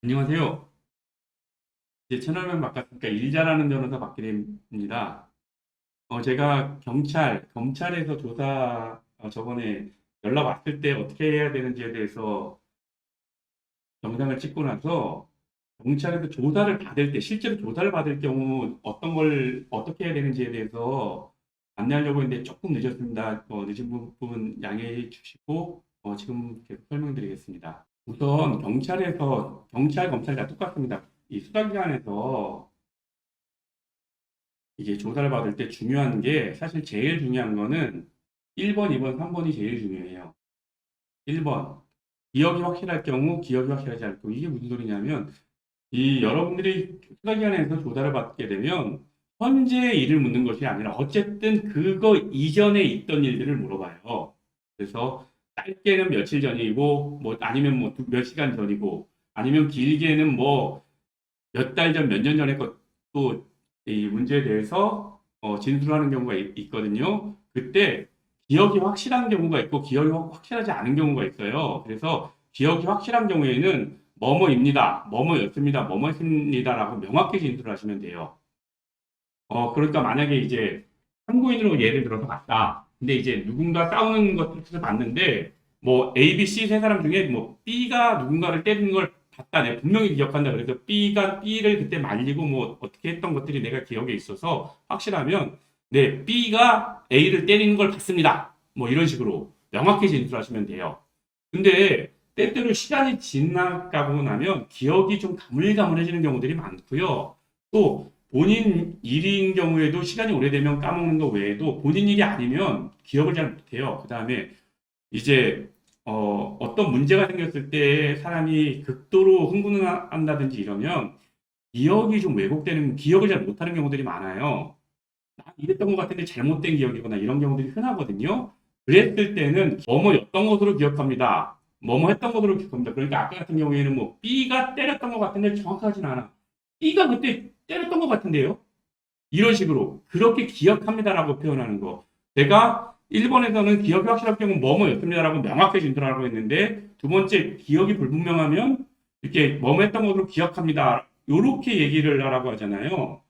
안녕하세요. 이제 채널명 바꿨으니까 일 잘하는 변호사 박기림입니다. 제가 검찰에서 조사, 저번에 연락 왔을 때 어떻게 해야 되는지에 대해서 영상을 찍고 나서 경찰에서 조사를 받을 때, 실제로 조사를 받을 경우 어떤 걸 어떻게 해야 되는지에 대해서 안내하려고 했는데 조금 늦었습니다. 늦은 부분 양해해 주시고, 지금 계속 설명드리겠습니다. 우선 경찰, 검찰 다 똑같습니다. 이 수사기관에서 이게 조사를 받을 때 중요한 게 사실 제일 중요한 거는 1번, 2번, 3번이 제일 중요해요. 1번, 기억이 확실할 경우, 기억이 확실하지 않을 경우. 이게 무슨 소리냐면 이 여러분들이 수사기관에서 조사를 받게 되면 현재의 일을 묻는 것이 아니라 어쨌든 그거 이전에 있던 일들을 물어봐요. 그래서 짧게는 며칠 전이고 뭐 아니면 뭐 몇 시간 전이고 아니면 길게는 뭐 몇 달 전, 몇 년 전의 것도 이 문제에 대해서 진술하는 경우가 있거든요. 그때 기억이 확실한 경우가 있고 기억이 확실하지 않은 경우가 있어요. 그래서 기억이 확실한 경우에는 뭐뭐입니다, 뭐뭐였습니다, 뭐뭐했습니다라고 명확히 진술을 하시면 돼요. 그러니까 만약에 이제 참고인으로 예를 들어서 갔다. 근데 이제 누군가 싸우는 것을 봤는데 뭐 A, B, C 세 사람 중에 뭐 B가 누군가를 때리는 걸 봤다. 내가 분명히 기억한다. 그래서 B가 B를 그때 말리고 뭐 어떻게 했던 것들이 내가 기억에 있어서 확실하면 네, B가 A를 때리는 걸 봤습니다. 뭐 이런 식으로 명확히 진술하시면 돼요. 근데 때때로 시간이 지나가고 나면 기억이 좀 가물가물해지는 경우들이 많고요. 또 본인 일인 경우에도 시간이 오래되면 까먹는 거 외에도 본인 일이 아니면 기억을 잘 못해요. 그 다음에 이제 어떤 문제가 생겼을 때 사람이 극도로 흥분을 한다든지 이러면 기억이 좀 왜곡되는, 기억을 잘 못하는 경우들이 많아요. 나 이랬던 것 같은데 잘못된 기억이거나 이런 경우들이 흔하거든요. 그랬을 때는 뭐뭐였던 것으로 기억합니다. 뭐뭐 했던 것으로 기억합니다. 그러니까 아까 같은 경우에는 뭐 B가 때렸던 것 같은데 정확하진 않아. B가 그때 때렸던 것 같은데요. 이런 식으로 그렇게 기억합니다라고 표현하는 거. 내가 1번에서는 기억이 확실할 경우 뭐뭐였습니다라고 명확히 진술하라고 했는데 두 번째 기억이 불분명하면 이렇게 뭐뭐 했던 것으로 기억합니다. 이렇게 얘기를 하라고 하잖아요.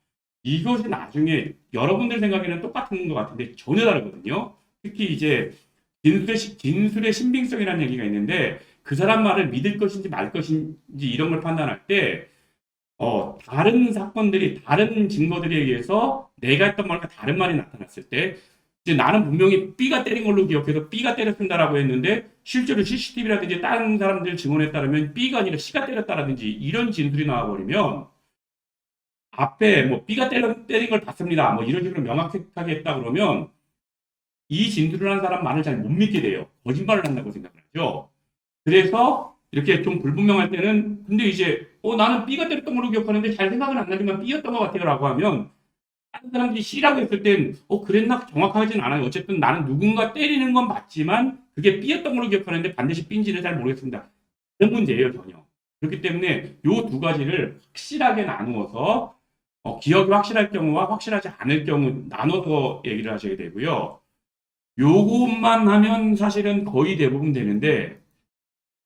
이것이 나중에 여러분들 생각에는 똑같은 것 같은데 전혀 다르거든요. 특히 이제 진술의 신빙성이라는 얘기가 있는데 그 사람 말을 믿을 것인지 말 것인지 이런 걸 판단할 때 다른 사건들이, 다른 증거들에 의해서 내가 했던 말과 다른 말이 나타났을 때, 이제 나는 분명히 B가 때린 걸로 기억해서 B가 때렸습니다라고 했는데, 실제로 CCTV라든지 다른 사람들 증언에 따르면 B가 아니라 C가 때렸다라든지 이런 진술이 나와버리면, 앞에 뭐 B가 때린 걸 봤습니다. 뭐 이런 식으로 명확하게 했다 그러면, 이 진술을 한 사람 말을 잘 못 믿게 돼요. 거짓말을 한다고 생각을 하죠. 그래서 이렇게 좀 불분명할 때는 근데 이제 나는 B가 때렸던 걸로 기억하는데 잘 생각은 안 나지만 B였던 것 같아요 라고 하면 다른 사람들이 C라고 했을 땐 그랬나 정확하진 않아요. 어쨌든 나는 누군가 때리는 건 맞지만 그게 B였던 걸로 기억하는데 반드시 B인지는 잘 모르겠습니다. 그런 문제예요 전혀. 그렇기 때문에 요 두 가지를 확실하게 나누어서 기억이 확실할 경우와 확실하지 않을 경우 나눠서 얘기를 하셔야 되고요. 요것만 하면 사실은 거의 대부분 되는데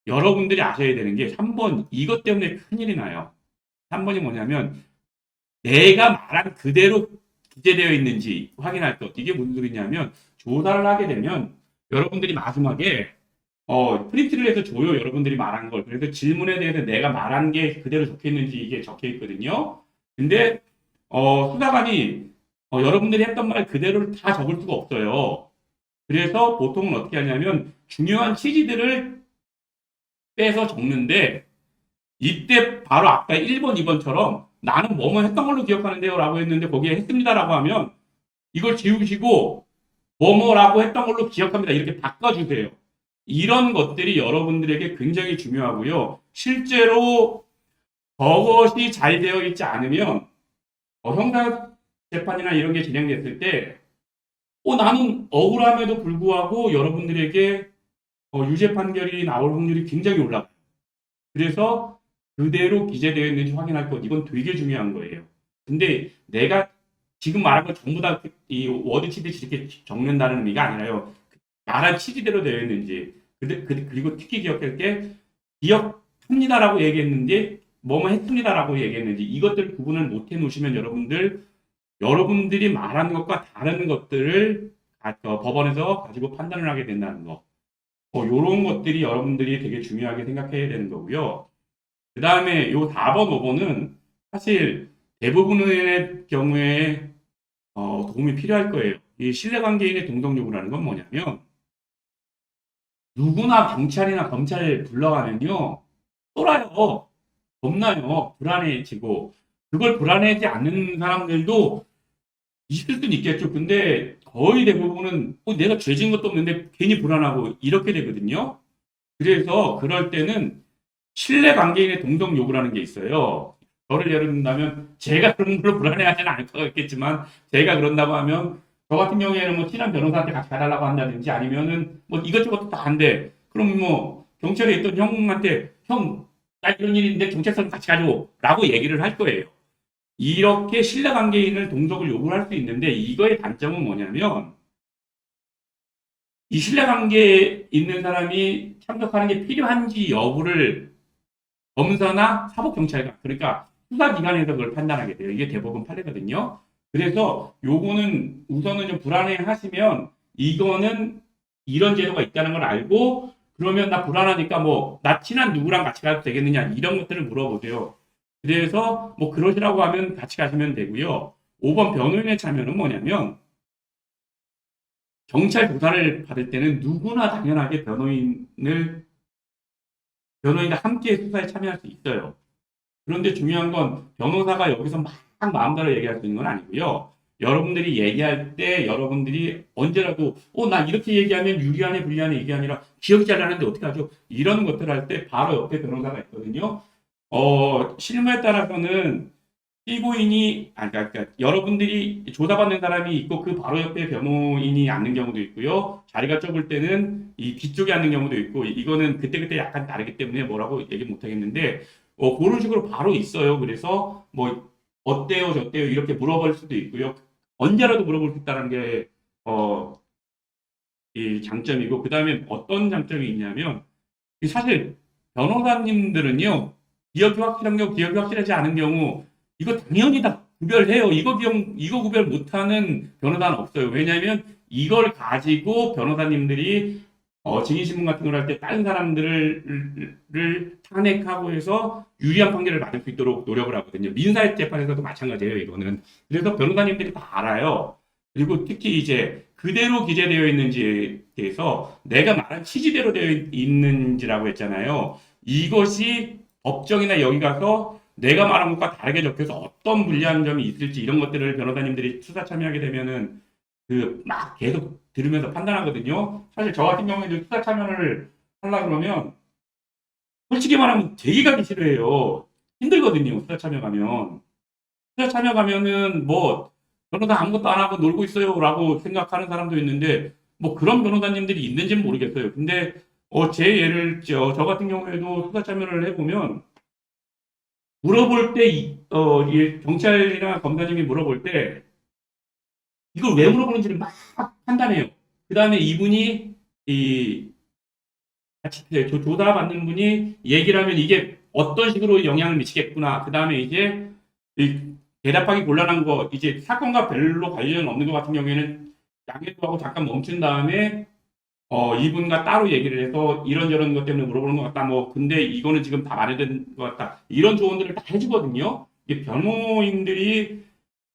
여러분들이 아셔야 되는 게 3번 이것 때문에 큰일이 나요. 3번이 뭐냐면 내가 말한 그대로 기재되어 있는지 확인할 것. 이게 무슨 소리냐면 조사를 하게 되면 여러분들이 마지막에 프린트를 해서 줘요. 여러분들이 말한 걸. 그래서 질문에 대해서 내가 말한 게 그대로 적혀 있는지 이게 적혀 있거든요. 근데 수사관이 여러분들이 했던 말 그대로를 다 적을 수가 없어요. 그래서 보통은 어떻게 하냐면 중요한 취지들을 빼서 적는데 이때 바로 아까 1번, 2번처럼 나는 뭐뭐 했던 걸로 기억하는데요 라고 했는데 거기에 했습니다라고 하면 이걸 지우시고 뭐뭐라고 했던 걸로 기억합니다. 이렇게 바꿔주세요. 이런 것들이 여러분들에게 굉장히 중요하고요. 실제로 저것이 잘 되어 있지 않으면 형사 재판이나 이런 게 진행됐을 때 나는 억울함에도 불구하고 여러분들에게 유죄 판결이 나올 확률이 굉장히 올라가요. 그래서 그대로 기재되어 있는지 확인할 것, 이건 되게 중요한 거예요. 근데 내가 지금 말한 거 전부 다 이 워드 치듯이 이렇게 적는다는 의미가 아니라요. 말한 취지대로 되어 있는지, 그리고 특히 기억할 게 기억합니다라고 얘기했는데 뭐뭐 했습니다라고 얘기했는지 이것들을 구분을 못 해놓으시면 여러분들이 말하는 것과 다른 것들을 법원에서 가지고 판단을 하게 된다는 거. 요런 것들이 여러분들이 되게 중요하게 생각해야 되는 거고요. 그 다음에 요 4번, 5번은 사실 대부분의 경우에 도움이 필요할 거예요. 이 신뢰관계인의 동정 요구라는 건 뭐냐면 누구나 경찰이나 검찰 불러가면요 쫄아요. 겁나요. 불안해지고 그걸 불안해하지 않는 사람들도 있을 수는 있겠죠. 근데 거의 대부분은 내가 죄진 것도 없는데 괜히 불안하고 이렇게 되거든요. 그래서 그럴 때는 신뢰관계인의 동정 요구라는 게 있어요. 저를 예를 든다면 제가 그런 걸로 불안해하지는 않을 것 같겠지만 제가 그런다고 하면 저 같은 경우에는 뭐 친한 변호사한테 같이 가달라고 한다든지 아니면은 뭐 이것저것 다 안 돼. 그럼 뭐 경찰에 있던 형한테 형 나 이런 일인데 경찰서 같이 가줘라고 얘기를 할 거예요. 이렇게 신뢰관계인을 동석을 요구할 수 있는데 이거의 단점은 뭐냐면 이 신뢰관계에 있는 사람이 참석하는 게 필요한지 여부를 검사나 사법경찰관, 그러니까 수사기관에서 그걸 판단하게 돼요. 이게 대법원 판례거든요. 그래서 요거는 우선은 좀 불안해 하시면 이거는 이런 제도가 있다는 걸 알고 그러면 나 불안하니까 뭐 나 친한 누구랑 같이 가도 되겠느냐 이런 것들을 물어보세요. 그래서 뭐 그러시라고 하면 같이 가시면 되고요. 5번 변호인의 참여는 뭐냐면 경찰 조사를 받을 때는 누구나 당연하게 변호인과 함께 수사에 참여할 수 있어요. 그런데 중요한 건 변호사가 여기서 막 마음대로 얘기할 수 있는 건 아니고요. 여러분들이 얘기할 때 여러분들이 언제라도 나 이렇게 얘기하면 유리하네 불리하네 이게 아니라 기억이 잘 나는데 어떻게 하죠? 이런 것들을 할 때 바로 옆에 변호사가 있거든요. 실무에 따라서는 피고인이 그러니까 여러분들이 조사받는 사람이 있고 그 바로 옆에 변호인이 앉는 경우도 있고요. 자리가 좁을 때는 이 뒤쪽에 앉는 경우도 있고 이거는 그때그때 약간 다르기 때문에 뭐라고 얘기 못 하겠는데 그런 식으로 바로 있어요. 그래서 뭐 어때요, 저때요 이렇게 물어볼 수도 있고요. 언제라도 물어볼 수 있다는 게 이 장점이고 그다음에 어떤 장점이 있냐면 사실 변호사님들은요. 기억이 확실한 경우, 기억이 확실하지 않은 경우 이거 당연히 다 구별해요. 이거 구별 못하는 변호사는 없어요. 왜냐하면 이걸 가지고 변호사님들이 증인신문 같은 걸 할 때 다른 사람들을 탄핵하고 해서 유리한 판결을 받을 수 있도록 노력을 하거든요. 민사 재판에서도 마찬가지예요. 이거는. 그래서 변호사님들이 다 알아요. 그리고 특히 이제 그대로 기재되어 있는지에 대해서 내가 말한 취지대로 되어 있는지라고 했잖아요. 이것이 법정이나 여기 가서 내가 말한 것과 다르게 적혀서 어떤 불리한 점이 있을지 이런 것들을 변호사님들이 수사 참여하게 되면은 그 막 계속 들으면서 판단하거든요. 사실 저 같은 경우에는 수사 참여를 하려 그러면 솔직히 말하면 되게 가기 싫어해요. 힘들거든요. 수사 참여 가면. 수사 참여 가면은 뭐 변호사 아무것도 안 하고 놀고 있어요라고 생각하는 사람도 있는데 뭐 그런 변호사님들이 있는지는 모르겠어요. 근데 제 예를 저 같은 경우에도 수사 참여를 해보면 물어볼 때 이 경찰이나 검사님이 물어볼 때 이걸 왜 물어보는지를 막 판단해요. 그 다음에 이분이 이 같이 조사받는 분이 얘기를 하면 이게 어떤 식으로 영향을 미치겠구나. 그 다음에 이제 이 대답하기 곤란한 거, 이제 사건과 별로 관련 없는 것 같은 경우에는 양해도 하고 잠깐 멈춘 다음에 이분과 따로 얘기를 해서 이런저런 것 때문에 물어보는 것 같다. 뭐 근데 이거는 지금 다 말해야 것 같다. 이런 조언들을 다 해주거든요. 이게 변호인들이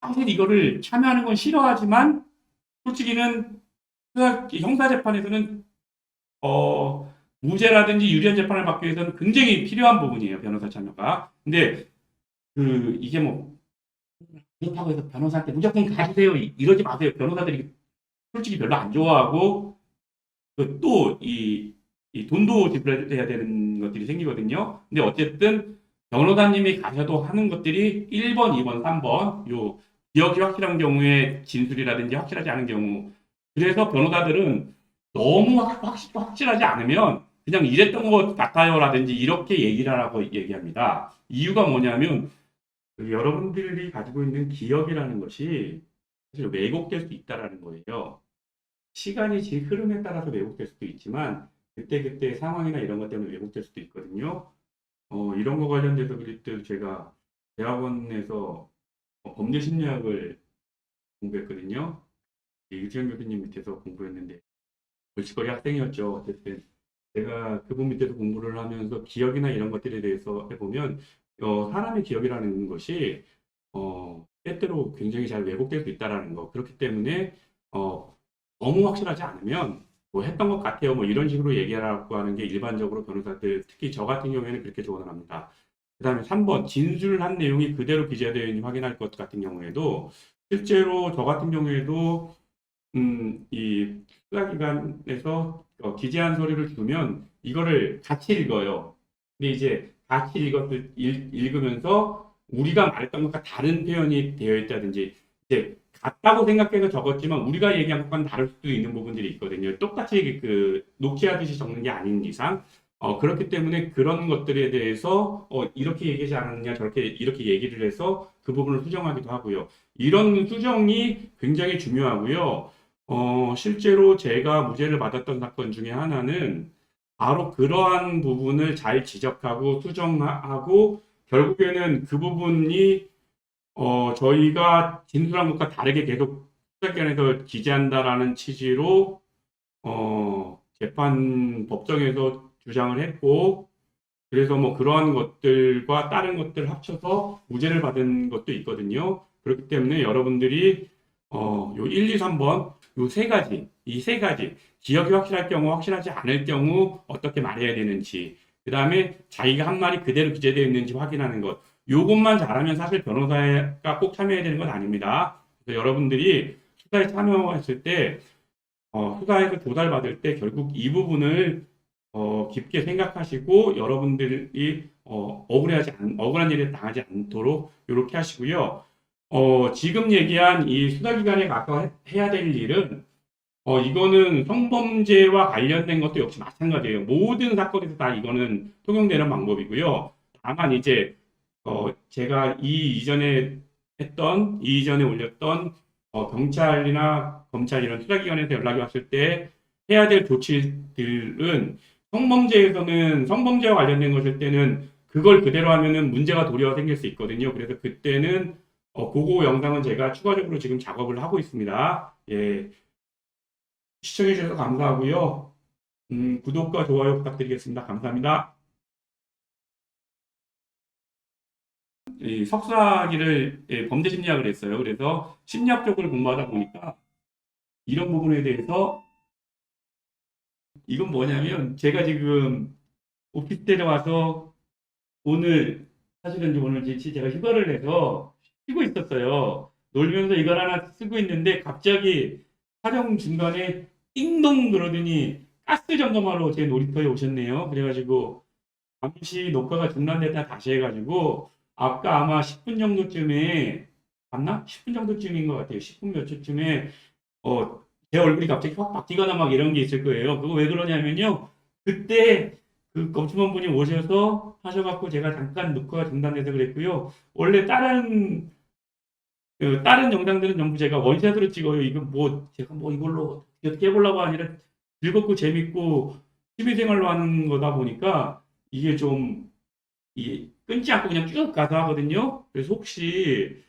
사실 이거를 참여하는 건 싫어하지만 솔직히는 형사재판에서는 무죄라든지 유리한 재판을 받기 위해서는 굉장히 필요한 부분이에요. 변호사 참여가. 근데 이게 뭐 그렇다고 해서 변호사한테 무조건 가주세요. 이러지 마세요. 변호사들이 솔직히 별로 안 좋아하고 또 이 돈도 지불해야 되는 것들이 생기거든요. 근데 어쨌든 변호사님이 가셔도 하는 것들이 1번, 2번, 3번 요 기억이 확실한 경우에 진술이라든지 확실하지 않은 경우 그래서 변호사들은 너무 확실하지 않으면 그냥 이랬던 것 같아요라든지 이렇게 얘기를 하라고 얘기합니다. 이유가 뭐냐면 여러분들이 가지고 있는 기억이라는 것이 사실 왜곡될 수 있다라는 거예요. 시간이 흐름에 따라서 왜곡될 수도 있지만 그때그때 상황이나 이런 것 때문에 왜곡될 수도 있거든요. 이런 거 관련돼서 그때 제가 대학원에서 범죄 심리학을 공부했거든요. 유지현 교수님 밑에서 공부했는데 골치거리 학생이었죠. 어쨌든 제가 그분 밑에서 공부를 하면서 기억이나 이런 것들에 대해서 해보면 사람의 기억이라는 것이 때때로 굉장히 잘 왜곡될 수 있다라는 거. 그렇기 때문에 너무 확실하지 않으면 뭐 했던 것 같아요. 뭐 이런 식으로 얘기하라고 하는 게 일반적으로 변호사들, 특히 저 같은 경우에는 그렇게 조언을 합니다. 그 다음에 3번, 진술한 내용이 그대로 기재되어 있는지 확인할 것 같은 경우에도 실제로 저 같은 경우에도 이 수사기관에서 기재한 서류를 주면 이거를 같이 읽어요. 근데 이제 같이 읽으면서 우리가 말했던 것과 다른 표현이 되어 있다든지 이제 같다고 생각해서 적었지만 우리가 얘기한 것과는 다를 수도 있는 부분들이 있거든요. 똑같이 그 녹취하듯이 적는 게 아닌 이상 그렇기 때문에 그런 것들에 대해서 이렇게 얘기하지 않았느냐 저렇게 이렇게 얘기를 해서 그 부분을 수정하기도 하고요. 이런 수정이 굉장히 중요하고요. 실제로 제가 무죄를 받았던 사건 중에 하나는 바로 그러한 부분을 잘 지적하고 수정하고 결국에는 그 부분이 저희가 진술한 것과 다르게 계속 수사기관에서 기재한다라는 취지로 재판 법정에서 주장을 했고 그래서 뭐 그러한 것들과 다른 것들을 합쳐서 무죄를 받은 것도 있거든요. 그렇기 때문에 여러분들이 요 1, 2, 3번 요 세 가지, 이 세 가지 기억이 확실할 경우, 확실하지 않을 경우 어떻게 말해야 되는지, 그 다음에 자기가 한 말이 그대로 기재되어 있는지 확인하는 것. 요것만 잘하면 사실 변호사가 꼭 참여해야 되는 건 아닙니다. 그래서 여러분들이 수사에 참여했을 때, 수사에서 조사받을 때 결국 이 부분을 깊게 생각하시고 여러분들이 억울한 일에 당하지 않도록 이렇게 하시고요. 지금 얘기한 이 수사기관에 가서 해야 될 일은 이거는 성범죄와 관련된 것도 역시 마찬가지예요. 모든 사건에서 다 이거는 통용되는 방법이고요. 다만 이제 제가 이 이전에 올렸던 경찰이나 검찰 이런 수사기관에서 연락이 왔을 때 해야 될 조치들은 성범죄와 관련된 것일 때는 그걸 그대로 하면은 문제가 도리어 생길 수 있거든요. 그래서 그때는 그거 영상은 제가 추가적으로 지금 작업을 하고 있습니다. 예, 시청해주셔서 감사하고요. 구독과 좋아요 부탁드리겠습니다. 감사합니다. 이 석사학위를 범죄 심리학을 했어요. 그래서 심리학 쪽을 공부하다 보니까 이런 부분에 대해서 이건 뭐냐면 제가 지금 오피스텔에 와서 오늘 사실은 이제 오늘 제가 휴가를 내서 쉬고 있었어요. 놀면서 이걸 하나 쓰고 있는데 갑자기 촬영 중간에 띵동 그러더니 가스 점검하러 제 놀이터에 오셨네요. 그래가지고 잠시 녹화가 중단됐다 다시 해가지고 아까 아마 10분 정도쯤에 맞나? 10분 정도쯤인 것 같아요. 10분 몇 초쯤에 제 얼굴이 갑자기 확 바뀌거나 막 이런 게 있을 거예요. 그거 왜 그러냐면요. 그때 그 검침원분이 오셔서 하셔갖고 제가 잠깐 녹화가 중단돼서 그랬고요. 원래 다른 영상들은 전부 제가 원샷으로 찍어요. 이건 뭐 제가 뭐 이걸로 어떻게 해보려고 아니라 즐겁고 재밌고 취미생활로 하는 거다 보니까 이게 좀 끊지 않고 그냥 쭉 가서 하거든요. 그래서 혹시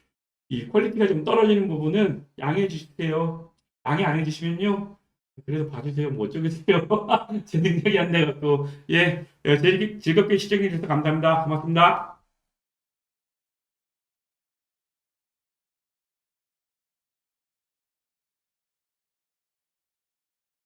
이 퀄리티가 좀 떨어지는 부분은 양해해 주세요. 양해 안 해주시면요. 그래서 봐주세요. 뭐 어쩌겠어요. 제 능력이 안 돼갖고. 예, 즐겁게 시청해 주셔서 감사합니다. 고맙습니다.